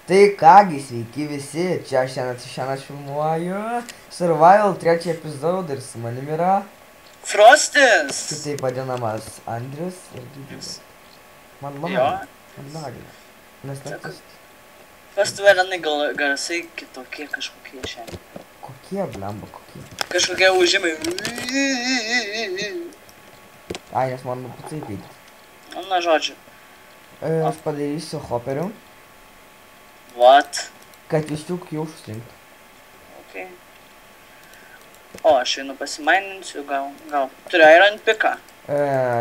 Tai kągi, sveiki visi, čia šiandien aš filmuoju Survival 3 epizodą ir su manim yra Frostis! kitaip vadinamas Andrius ir Gydymas. Man lagina. Nes naktis. Pastuvelenai garsai kitokie kažkokie šiandien. Kokie, blemba, kokie? Kažkokie užimai. Ai, nes man pacai vykti. Na, žodžiu. Aš padarysiu hoperių, What? kad viščiuk kiaušus rinktų. Okay. O, aš einu pasimaininsiu, gal. Turiu iron piką.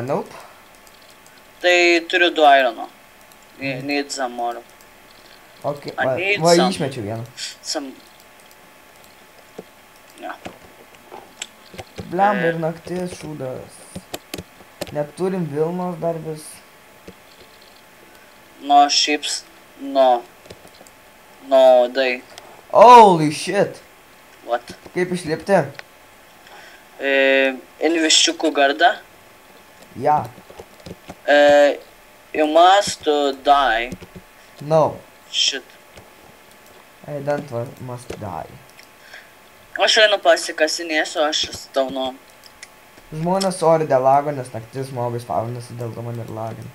Nope. Tai turiu 2 irono. Need some more. Ok, I need va some. išmečiau vieną. Some... Ne. Blemba ir naktis šūdas. Neturim Vilnos dar vis. No ships. No. No day. Holy shit. What? Kaip išlipti? In viščiukų gardą. Ja. You must die. No. Shit. I don't must die. Aš einu pasikasinėsiu, aš staunu. Žmonės ori dėl lago, nes naktis žmogus spaunasi, dėl to man ir lagina.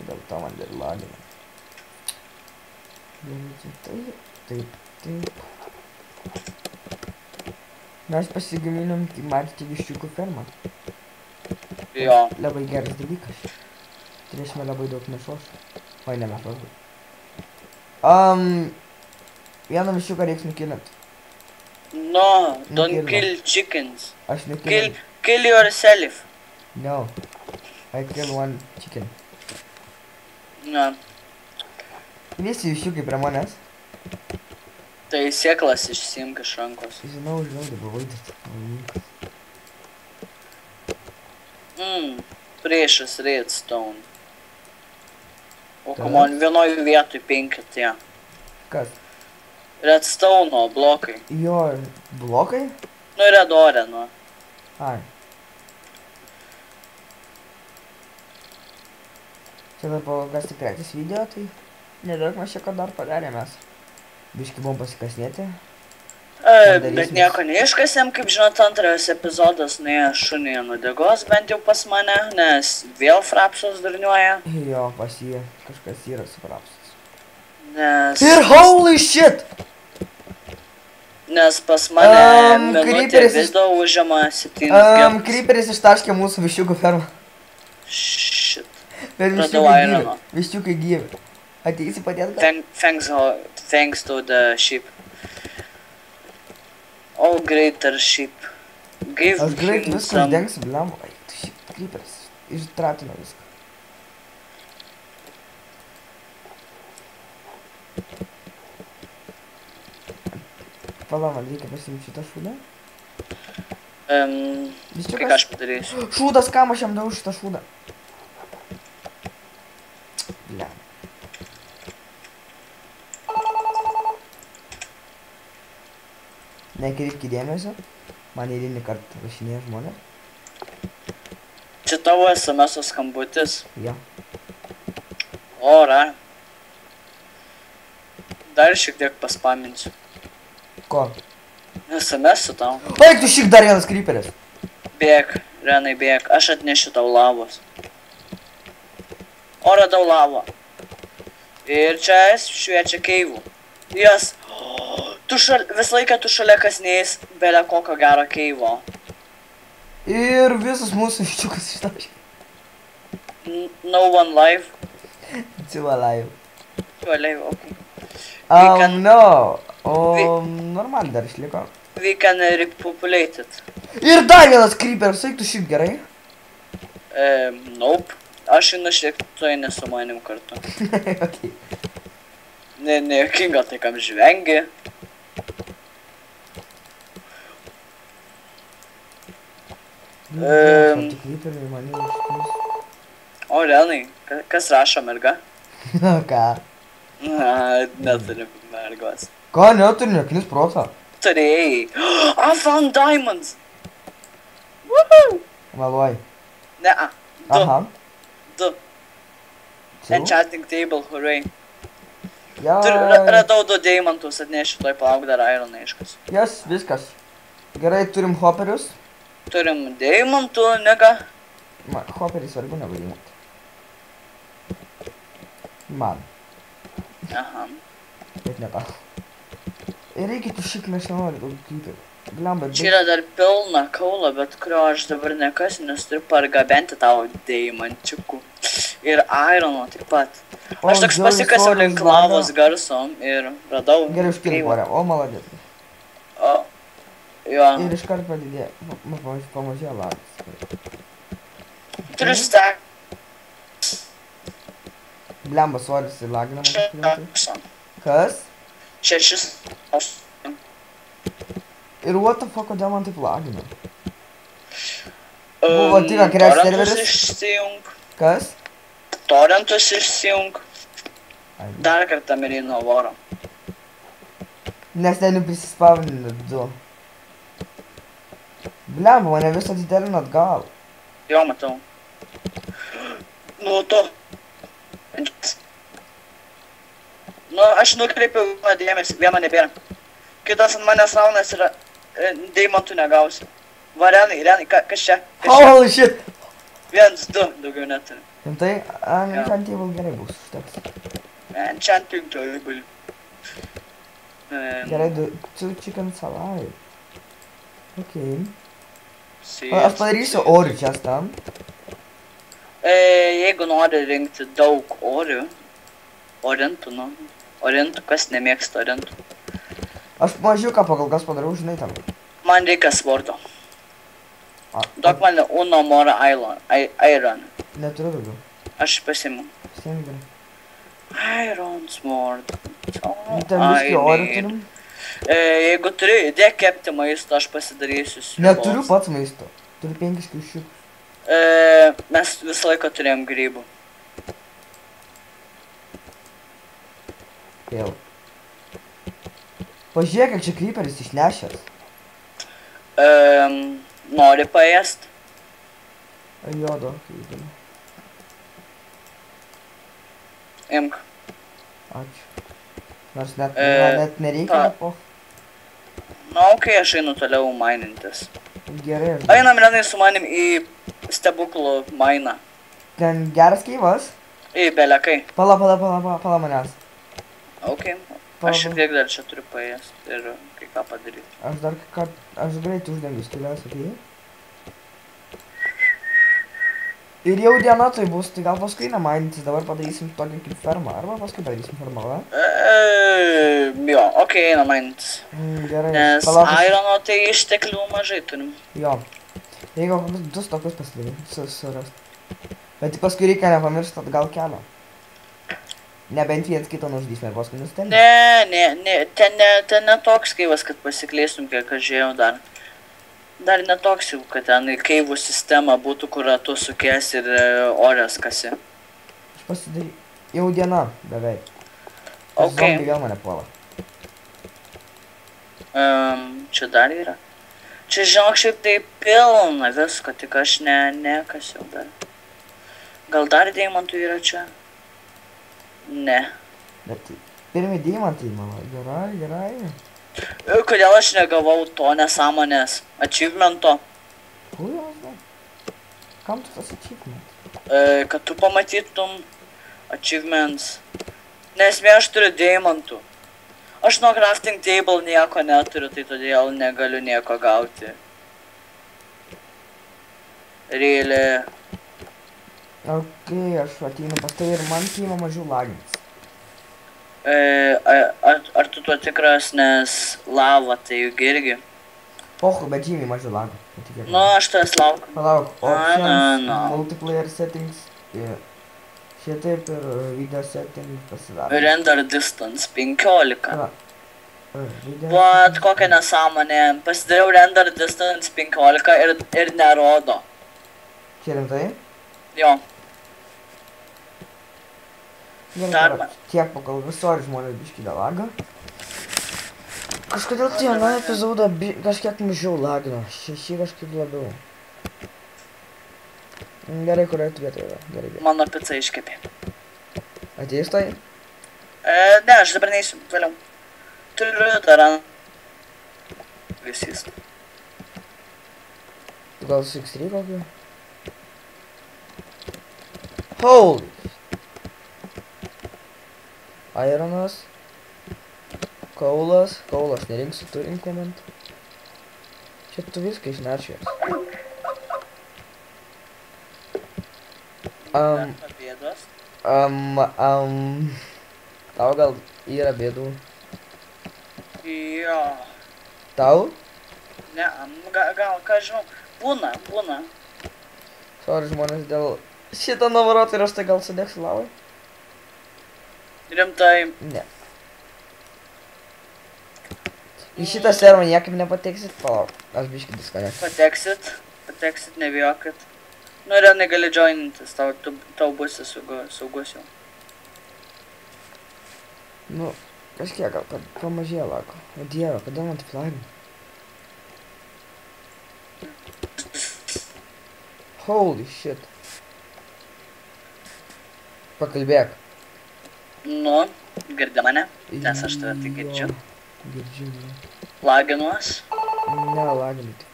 Dėl to man ir lagina. Taip. Mes pasigaminom matyti viščiukų fermą. Jo. Labai geras dalykas. Turėsime labai daug mėsos. Oi, ne mėsos. Vieną viščiuką reiks nukilint. No, don't kill chickens. Aš nukilau. Kill yourself. No. I kill one chicken. Na, Visi viščiukai prie manęs. tai sėklas išsiimk iš rankos. Žinau, dabar vaidus. Priešas redstone. O, come on, vienoj vietoj 5 tie. Kas? Redstone blokai. Jo, blokai? Nu, redore, nu. Ai. Čia dar pagas tik trečias video, tai nedaug mes čia ką dar padarėm mes. Biški buvom pasikasnėti. Bet nieko neiškasėm, kaip žinot, antras epizodas nuėjo šunį nudegos, bent jau pas mane, nes vėl frapsus durniuoja. Jo, pas jį kažkas yra su frapsus. Nes... Ir holy shit! Nes pas mane minutė Creeperis video užima 7 gemus. Creeperis ištaškė mūsų viščiukų fermą. Shit. Bet Radau viščiukai gyvi. irono. Viščiukai gyvi. Ateisi padėt gal? Thanks to the sheep. Oh, greater sheep. Give Aš greit him viską some... uždengsiu, bliam. Ai, tu šit, Creeperis. Ištratino viską. Pala, man reikia pasiimti šitą šūdą. Kai aš padarysiu. Šūdas, kam aš jam daviau šitą šūdą? Bliam. Nekreipki dėmesio. Man eilinį kartą rašinėja žmonės. Čia tavo SMS skambutis. Jo. Ora. Dar šiek tiek paspaminsiu. Ko? SMS su tau. Eik tu šik dar vienas Creeperis. Bėk, Renai, bėk. Aš atnešiu tau lavos. O, radau lavą. Ir čia šviečia keivų. Jas. Visą laiką tu šalia kasnėjais belė kokio gero keivo. Ir visas mūsų viščiukas ištaškė. No one live. Two alive. You alive, okay. No. O normaliai dar išliko. We can repopulate it. Ir dar vienas Creeperis, eik tu šik gerai. Nope. Aš einu šiek tiek nesu manim kartu. Okay. Nejuokinga tai kam žvengi. Creeperiai mane išpūs. O, Renai, kas rašo merga? Ką? Neturiu mergos. Ką neturi, neknis protą? Turėjai. I found diamonds. Woohoo! Meluoji. Ne, Aha. 2. Enchanting table, hooray. Radau 2 deimantus, atnešiu toj palauk dar ironą iškas. Jas, viskas. Gerai, turim hoperius. Turim deimantų, nega. Hoperį svarbu negu deimantai. Man. Aha. Bet ne tau. Ir reikia tų šikmės nenori daug kryperių. Blemba, Čia yra dar pilna kaulo, bet kurio aš dabar nekasiu, nes turiu pargabenti tau deimančiukų. Ir irono taip pat. Aš toks pasikasiau link lavos garso ir radau. Gerai, užkilk porę. O, maladėt. O, jo. Ir iškart padidėjo. Pamažėjo lavas. Turiu stek. Blemba, svoris ir laginamas kažkodėl. Kas? 6. Ir what the fuck, kodėl man taip lagina? Buvo tik crash serveris. Išsijung. Kas? Torrentus išsijung. Dar kartą mirino voro. Nes ten prisispavnino 2. Blemba, mane vis atidelino atgal. Jo, matau. Nu, to. Nu, aš nukreipiau vieną dėmesį, vieno nebėra. Kitas ant manęs raunas yra, deimantų negausiu. Va, Renai, kas čia? Holy shit! 1, 2, daugiau neturiu. Rimtai, enchant table gerai bus, užteks. Enchanting table. Gerai, 2 chicken salad. Okei. Aš padarysiu orių čia tam. Jeigu nori rinkti daug orių, orintų, nu. Orintų, kas nemėgsta orintų. Aš mažiuką pagal kas padarau, žinai tam. Man reikia svordo. Duok man uno more iron. Neturiu daugiau. Aš pasiimu. Pasiimu gerai. Iron sword. Ten viskį orių turim. Jeigu turi įdėk kepti maisto, aš pasidarysiu sriubos. Neturiu pats maisto. Turiu 5 kiaušiukus. Mes visą laiką turėjom grybų. Vėl. Pažiūrėk, kiek čia creeperis išnešęs. Nori paėst? Jodo, įdomu. Imk. Ačiū. Nors net nereikia, po. Na, okei, aš einu toliau mainintis. Gerai. Einam, Renai, su manim į stebuklų mainą. Ten geras keivas? Į belekai. Pala manęs. Ok. Aš šiek tiek dar čia turiu paėst ir kai ką padaryti. Aš greitai uždengiu skylės, okei? Ir jau diena tai bus, tai gal paskui nemainintis, dabar padarysim tokią kaip fermą, arba paskui padarysim fermą, va? Jo, okei, einam mainintis. Gerai. Nes irono tai išteklių mažai turim. Jo. Jeigu kokius 2 stokus pasidaryti, surast. Bet paskui reikia nepamiršti atgal kelio. Nebent viens kitą nuždys, ir paskui nustendė. Ne, ten ne toks keivas, kad pasikleistum, kiek aš žiūrėjau dar. Dar netoks jau, kad ten keivų sistema būtų, kur tu sukies ir orės kasi. Aš pasidarysiu. Jau diena, beveik. Ok. Zombiai vėl mane puola. Čia dar yra. Čia žinok, šiaip tai pilna visko, tik aš nekasiau dar. Gal dar deimantų yra čia? Ne. Bet pirmi deimantai, mano. Gerai. Kodėl aš negavau to nesąmonės achievemento? Kur jos dar? Kam tu tas achievement? Kad tu pamatytum achievements. Nesmė, aš turiu deimantų. Aš nuo crafting table nieko neturiu, tai todėl negaliu nieko gauti. Really. Ok, aš ateinu pas tai ir man kyma mažiau lagins. Ar tu tuo tikras, nes lava tai juk irgi? Pohu, bet žymiai mažiau lagų. Nu, aš tas laukiu. Palauk, options, multiplayer settings. Šitaip ir video settings pasidaro. Render distance 15. Vat, kokia nesąmonė. Pasidariau render distance 15 ir nerodo. Čia rimtai? Jo. Gerai, tiek pakal visori žmonės biškį dėl lagą. Kažkodėl tai aną epizodą kažkiek mažiau lagino, šį kažkaip labiau. Gerai, kurioje tu vietoje yra, gerai. Mano pica iškepė. Ateis tai? Ne, aš dabar neįsiu, vėliau. Turiu dar visys. Tu gal su X3 kokį? Holy! Ironas. Kaulas. Kaulas nerinksiu, tu implement. Čia tu viską išnarčiojęs. Bėdos. Tau gal yra bėdų? Jo. Tau? Ne, gal, ką žinau. Būna. Sorry žmonės, dėl šitą navarotą ir aš tai gal sudegsiu lavai? Rimtai. Ne. Į šitą servą niekaip nepateksit, palauk, aš biškį diskonekt. Pateksit, nebijokit. Nu, Renai gali joinintis, tau bus saugus jau. Nu, kažkiek gal, kad pamažėjo lako. O dieve, kodėl man taip lagina? Holy shit. Pakalbėk. Nu, girdi mane, nes aš tave tai girdžiu. Girdžiu, ne. Laginuos. Ne, laginti.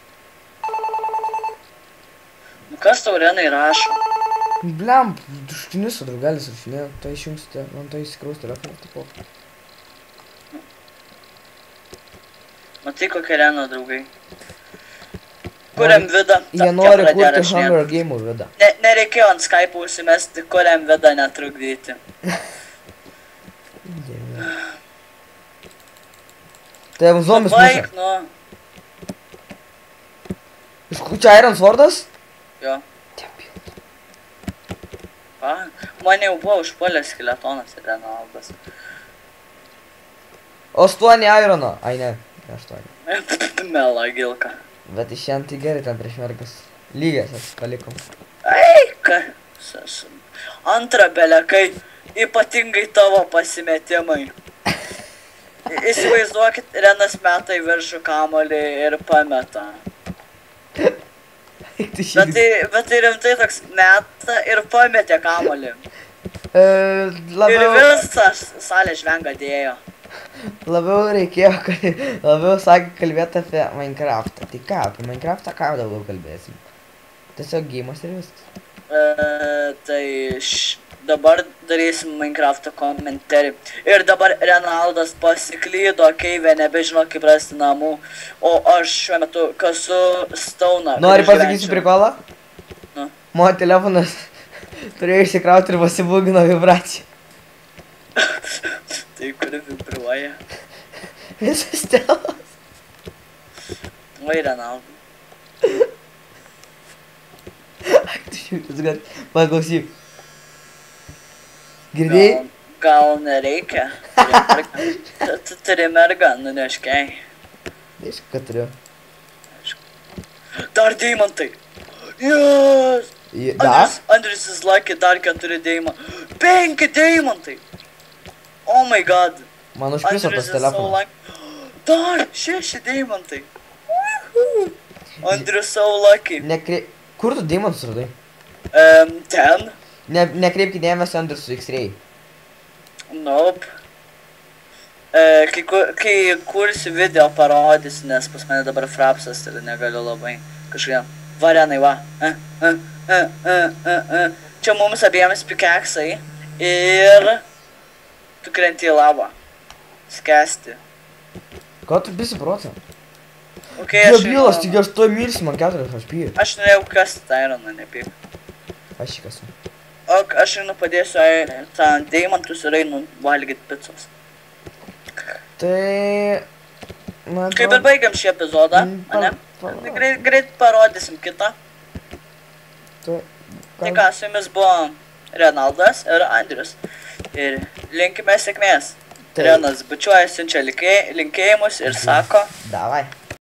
Nu, kas tau Renai rašo? Bliam, tuštini su draugelis rašinėjo, to išjungsite, man to įsikrausti rafinę, tipo. Matai, kokia Rena draugai. Kuriam vidą. Jie nori kurti Hunger Game'ų vidą. Nereikėjo ant Skype'ų užsimesti, kuriam vidą netrukdyti. Tai zombis Baik, muša. nu. Iš kur čia Iron Swordas? Jo. Mane jau buvo užpuolęs skeletonas ir Renaldas. 8 Irono. Ai ne, 8. Mela gilka. Bet iš šiandien tai gerai ten prieš mergas. Lygias palikom. Eika. Antra belekai, ypatingai tavo pasimetimai. Įsivaizduokit, Renas meta į viršų kamuolį ir pameta. Bet tai rimtai toks meta ir pametė kamuolį. Ir visas salė žvenga dėjo. Labiau reikėjo, labiau sakė kalbėti apie Minecraftą. Tai ką, apie Minecraftą ką daugiau kalbėsim? Tiesiog gėjimas ir viskas. Tai dabar darysim Minecraft'o komentarį. Ir dabar Renaldas pasiklydo keivę, nebežino kaip rasti namų. O aš šiuo metu kasu stauną. Nori pasakysiu prikolą? Nu. Mano telefonas turėjo išsikrauti ir pasibūgino vibraciją. Tai kuri vibruoja. Visas telas. Oi, Renaldai. Tu šiūtis, kad paklausyk. Girdėjai? Gal nereikia. Tu turi mergą, nuneškiai. Aišku, kad turiu. Dar deimantai. Yes! Da? Andrius įslakė dar 4 deimantai. 5 deimantai. Oh my god. Man užpiso tas telefonas. Dar 6 deimantai. Andrius so lucky. Kur tu deimantus radai? Ten. Nekreipkite dėmesio Andrius su X-ray. Nope. Kai kursiu video parodysiu, nes pas mane dabar frapsas ir negaliu labai kažkaip. Varenai, va. Čia mums abiems pikeksai ir tu krenti į lavą. Skęsti. Ko tu bisi procent? Debilas, taigi aš to mirsiu, man 4 HP. Aš norėjau kasti tą ironą, nepyk. Aš jį kasu. Ok, aš einu padėsiu tą deimantus ir einu valgyti picos. Tai... Kaip ir baigiam šį epizodą, ane? Greit parodysim kitą. Tai ką, su jumis buvo Renaldas ir Andrius. Ir linkime sėkmės. Renas bučiuoja, siunčia linkėjimus ir sako... Davai.